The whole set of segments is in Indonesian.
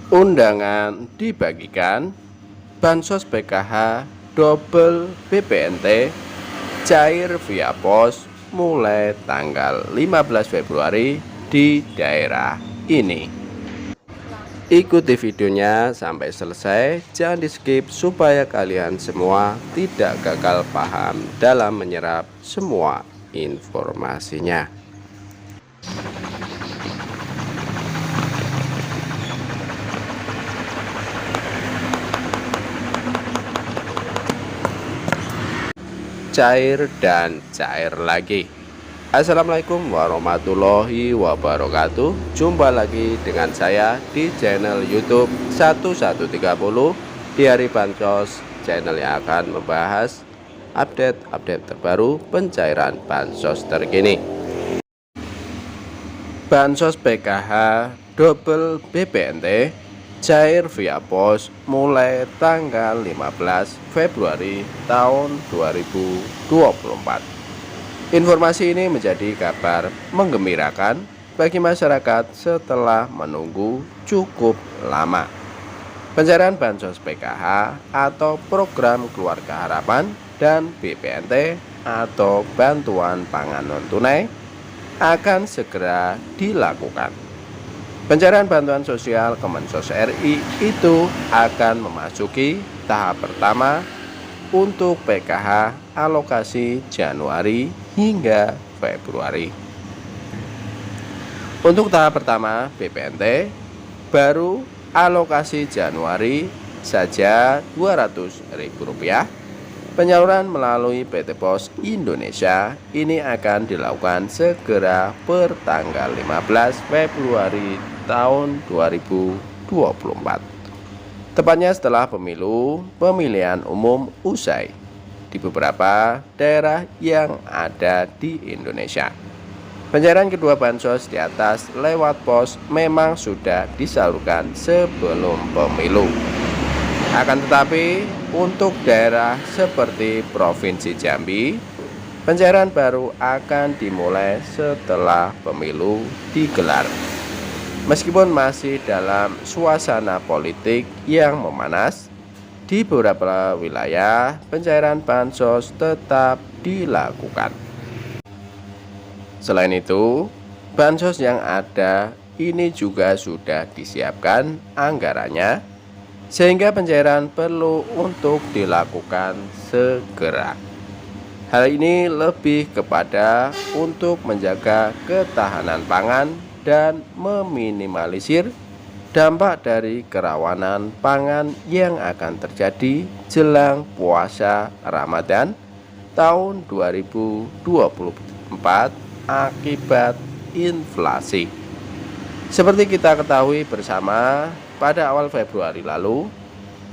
Undangan dibagikan, bansos PKH double BPNT cair via pos mulai tanggal 15 Februari di daerah ini. Ikuti videonya sampai selesai, jangan di skip supaya kalian semua tidak gagal paham dalam menyerap semua informasinya. Cair dan cair lagi. Assalamualaikum warahmatullahi wabarakatuh. Jumpa lagi dengan saya di channel YouTube 1130 di hari Bansos, channel yang akan membahas update terbaru pencairan bansos terkini. Bansos PKH double BPNT cair via pos mulai tanggal 15 Februari tahun 2024. Informasi ini menjadi kabar menggembirakan bagi masyarakat setelah menunggu cukup lama. Pencairan bansos PKH atau Program Keluarga Harapan dan BPNT atau Bantuan Pangan Non-Tunai akan segera dilakukan. Pencairan bantuan sosial Kemensos RI itu akan memasuki tahap pertama untuk PKH alokasi Januari hingga Februari. Untuk tahap pertama BPNT baru alokasi Januari saja Rp200.000. Penyaluran melalui PT Pos Indonesia ini akan dilakukan segera per tanggal 15 Februari tahun 2024. Tepatnya setelah pemilihan umum usai di beberapa daerah yang ada di Indonesia. Pencairan kedua bansos di atas lewat pos memang sudah disalurkan sebelum pemilu. Akan tetapi untuk daerah seperti Provinsi Jambi, pencairan baru akan dimulai setelah pemilu digelar. Meskipun masih dalam suasana politik yang memanas, di beberapa wilayah pencairan bansos tetap dilakukan. Selain itu, bansos yang ada ini juga sudah disiapkan anggarannya, sehingga pencairan perlu untuk dilakukan segera. Hal ini lebih kepada untuk menjaga ketahanan pangan dan meminimalisir dampak dari kerawanan pangan yang akan terjadi jelang puasa Ramadan tahun 2024 akibat inflasi. Seperti kita ketahui bersama, pada awal Februari lalu,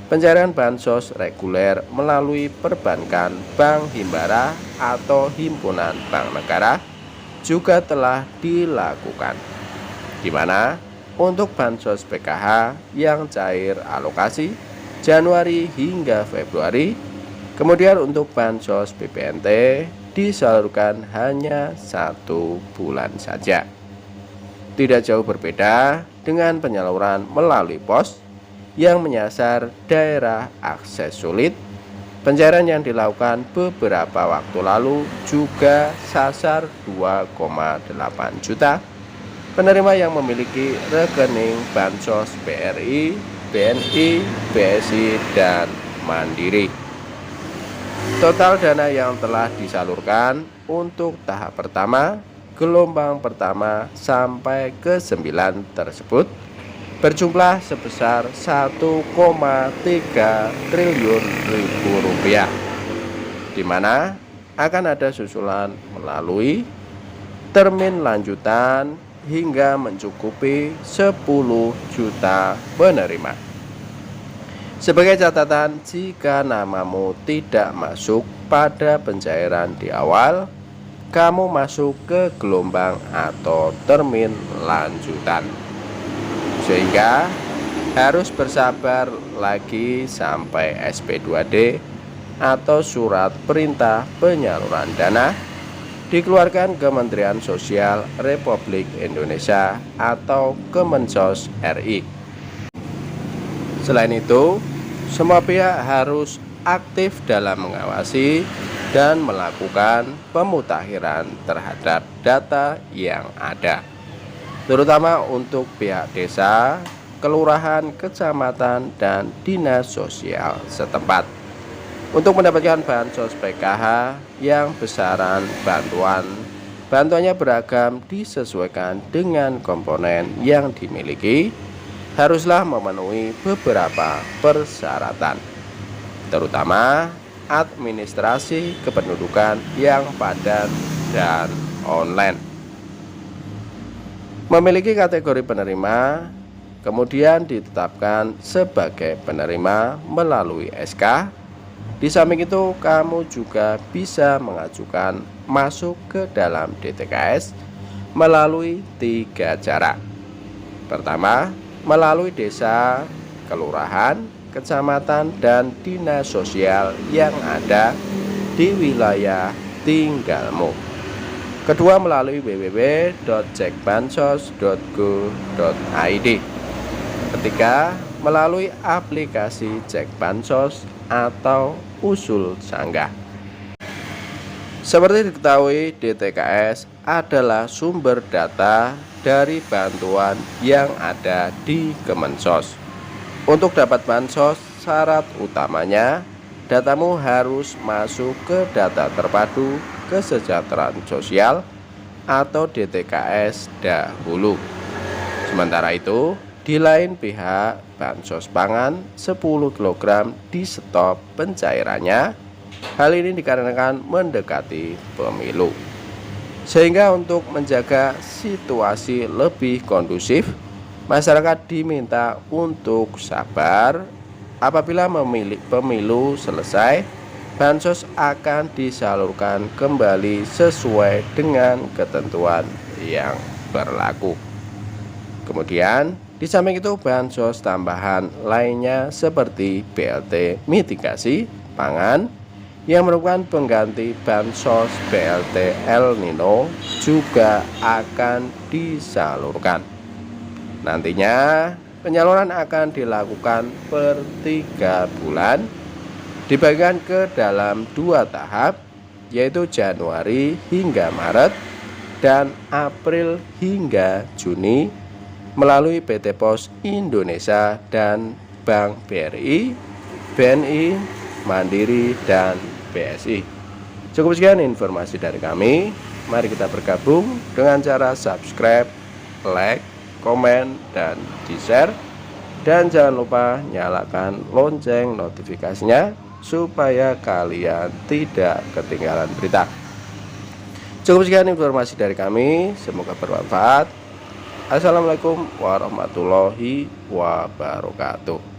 pencairan bansos reguler melalui perbankan Bank Himbara atau Himpunan Bank Negara juga telah dilakukan, di mana untuk bansos PKH yang cair alokasi Januari hingga Februari, kemudian untuk bansos BPNT disalurkan hanya 1 bulan saja. Tidak jauh berbeda dengan penyaluran melalui pos yang menyasar daerah akses sulit. Pencairan yang dilakukan beberapa waktu lalu juga sasar 2,8 juta penerima yang memiliki rekening bansos BRI, BNI, BSI, dan Mandiri. Total dana yang telah disalurkan untuk tahap pertama, gelombang pertama sampai ke 9 tersebut berjumlah sebesar 1,3 triliun rupiah, di mana akan ada susulan melalui termin lanjutan hingga mencukupi 10 juta penerima. Sebagai catatan, jika namamu tidak masuk pada pencairan di awal, kamu masuk ke gelombang atau termin lanjutan, sehingga harus bersabar lagi sampai SP2D atau surat perintah penyaluran dana dikeluarkan Kementerian Sosial Republik Indonesia atau Kemensos RI. Selain itu, semua pihak harus aktif dalam mengawasi dan melakukan pemutakhiran terhadap data yang ada, terutama untuk pihak desa, kelurahan, kecamatan, dan dinas sosial setempat untuk mendapatkan bansos PKH yang besaran bantuannya beragam disesuaikan dengan komponen yang dimiliki, haruslah memenuhi beberapa persyaratan, terutama administrasi kependudukan yang padat dan online, memiliki kategori penerima, kemudian ditetapkan sebagai penerima melalui SK. Di samping itu, kamu juga bisa mengajukan masuk ke dalam DTKS melalui 3 cara. Pertama, melalui desa, kelurahan, kecamatan, dan dinas sosial yang ada di wilayah tinggalmu. Kedua, melalui www.cekbansos.go.id. Ketiga, melalui aplikasi Cek Bansos atau Usul Sanggah. Seperti diketahui, DTKS adalah sumber data dari bantuan yang ada di Kemensos. Untuk dapat bansos, syarat utamanya datamu harus masuk ke data terpadu kesejahteraan sosial atau DTKS dahulu. Sementara itu, di lain pihak, bansos pangan 10 kg di stop pencairannya. Hal ini dikarenakan mendekati pemilu. Sehingga untuk menjaga situasi lebih kondusif, masyarakat diminta untuk sabar. Apabila pemilu selesai, bansos akan disalurkan kembali sesuai dengan ketentuan yang berlaku. Kemudian, di samping itu, bansos tambahan lainnya seperti BLT mitigasi pangan yang merupakan pengganti bansos BLT El Nino juga akan disalurkan. Nantinya penyaluran akan dilakukan per 3 bulan, dibagikan ke dalam 2 tahap, yaitu Januari hingga Maret dan April hingga Juni melalui PT Pos Indonesia dan Bank BRI, BNI, Mandiri, dan BSI. Cukup sekian informasi dari kami. Mari kita bergabung dengan cara subscribe, like, komen, dan di-share. Dan jangan lupa nyalakan lonceng notifikasinya supaya kalian tidak ketinggalan berita. Cukup sekian informasi dari kami. Semoga bermanfaat. Assalamualaikum warahmatullahi wabarakatuh.